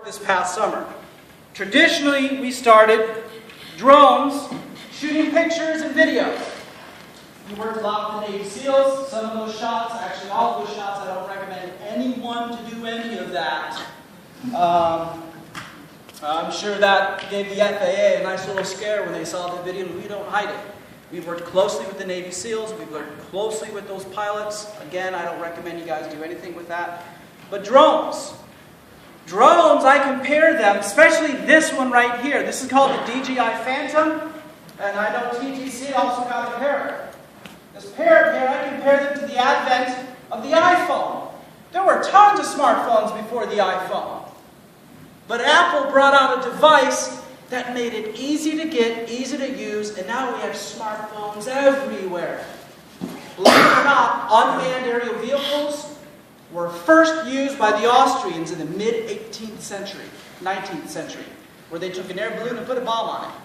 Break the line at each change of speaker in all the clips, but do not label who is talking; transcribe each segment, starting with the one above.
this past summer. Traditionally, we started drones shooting pictures and videos. We worked a lot with the Navy SEALs. Some of those shots, actually all of those shots, I don't recommend anyone to do any of that. I'm sure that gave the FAA a nice little scare when they saw the video, and we don't hide it. We've worked closely with the Navy SEALs. We've worked closely with those pilots. Again, I don't recommend you guys do anything with that. But drones. Drones, I compare them, especially this one right here. This is called the DJI Phantom, and I know TTC also got a Parrot. This Parrot here, I compare them to the advent of the iPhone. There were tons of smartphones before the iPhone. But Apple brought out a device that made it easy to get, easy to use, and now we have smartphones everywhere. Believe it or not, unmanned aerial vehicles were first used by the Austrians in the mid-18th century, 19th century, where they took an air balloon and put a bomb on it.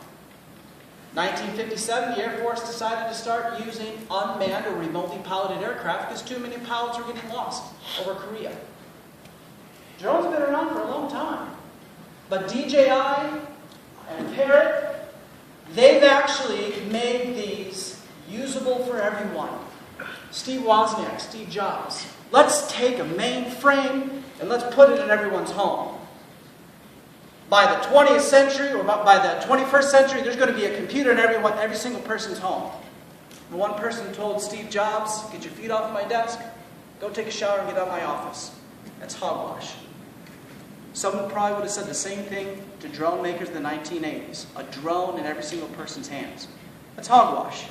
1957, the Air Force decided to start using unmanned or remotely piloted aircraft because too many pilots were getting lost over Korea. Drones have been around for a long time. But DJI and Parrot, they've actually made these usable for everyone. Steve Wozniak, Steve Jobs. Let's take a mainframe and let's put it in everyone's home. By the 20th century, or by the 21st century, there's going to be a computer in every single person's home. And one person told Steve Jobs, "Get your feet off my desk, go take a shower and get out of my office." That's hogwash. Someone probably would have said the same thing to drone makers in the 1980s. A drone in every single person's hands. That's hogwash.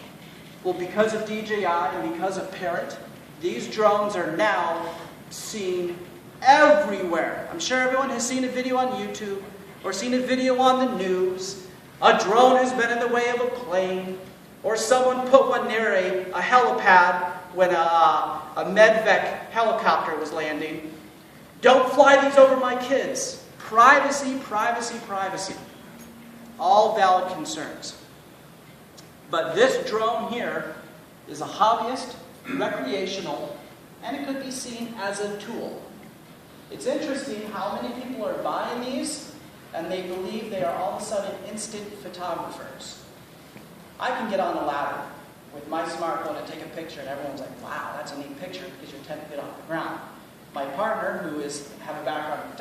Well, because of DJI and because of Parrot, these drones are now seen everywhere. I'm sure everyone has seen a video on YouTube or seen a video on the news. A drone has been in the way of a plane, or someone put one near a helipad when a medvac helicopter was landing. Don't fly these over my kids. Privacy, privacy, privacy. All valid concerns. But this drone here is a hobbyist, recreational, and it could be seen as a tool. It's interesting how many people are buying these and they believe they are all of a sudden instant photographers. I can get on a ladder with my smartphone and take a picture and everyone's like, "Wow, that's a neat picture," because you're 10 feet off the ground. My partner, who have a background in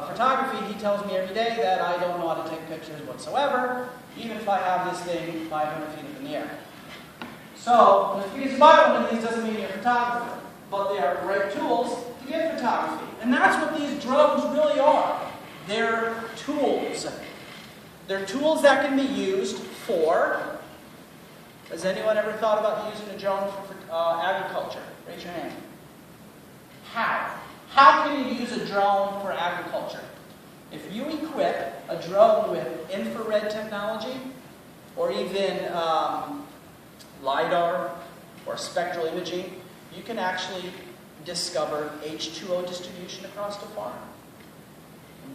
photography, he tells me every day that I don't know how to take pictures whatsoever, even if I have this thing 500 feet up in the air. So, just because you buy one of these doesn't mean you're a photographer, but they are great tools to get photography. And that's what these drones really are. They're tools. They're tools that can be used for, has anyone ever thought about using a drone for agriculture? Raise your hand. How? How can you use a drone for agriculture? If you equip a drone with infrared technology, or even LiDAR or spectral imaging, you can actually discover H2O distribution across the farm.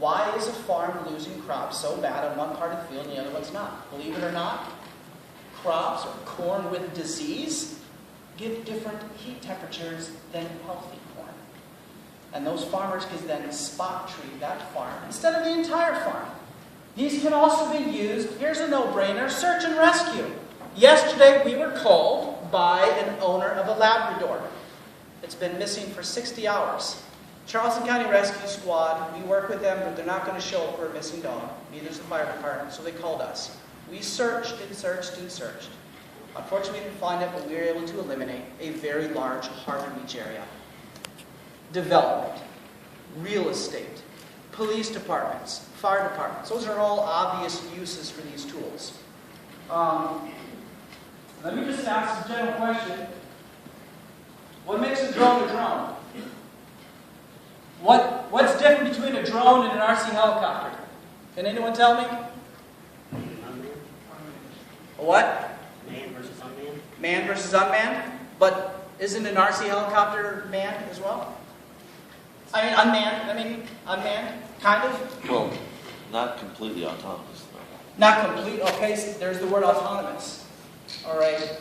Why is a farm losing crops so bad on one part of the field and the other one's not? Believe it or not, crops or corn with disease give different heat temperatures than healthy corn. And those farmers can then spot treat that farm instead of the entire farm. These can also be used, here's a no-brainer, search and rescue. Yesterday we were called by an owner of a Labrador. It's been missing for 60 hours. Charleston County Rescue Squad, we work with them, but they're not going to show up for a missing dog. Neither is the fire department, so they called us. We searched and searched and searched. Unfortunately, we didn't find it, but we were able to eliminate a very large hard to reach area. Development, real estate, police departments, fire departments. Those are all obvious uses for these tools. Let me just ask a general question. What makes a drone a drone? What's different between a drone and an RC helicopter? Can anyone tell me? What?
Man versus unmanned.
Man versus unmanned? But isn't an RC helicopter manned as well? I mean, unmanned, kind of?
Well, not completely autonomous, though.
Not complete, okay, so there's the word autonomous. All right.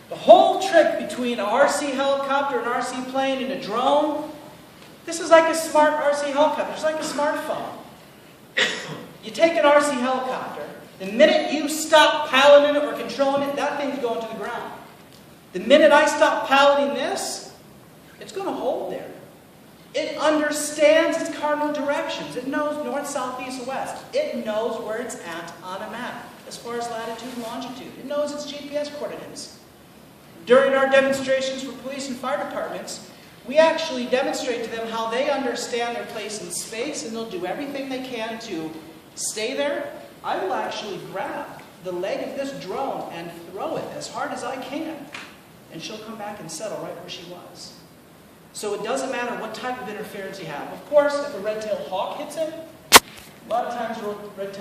The whole trick between an RC helicopter, an RC plane, and a drone This is like a smart RC helicopter. It's like a smartphone. You take an RC helicopter, the minute you stop piloting it or controlling it, that thing's going to the ground. The minute I stop piloting this, it's going to hold there. It understands its cardinal directions. It knows north, south, east, and west. It knows where it's at on a map, as far as latitude and longitude. It knows its GPS coordinates. During our demonstrations for police and fire departments, we actually demonstrate to them how they understand their place in space, and they'll do everything they can to stay there. I will actually grab the leg of this drone and throw it as hard as I can, and she'll come back and settle right where she was. So it doesn't matter what type of interference you have. Of course, if a red-tailed hawk hits it, a lot of times red-tailed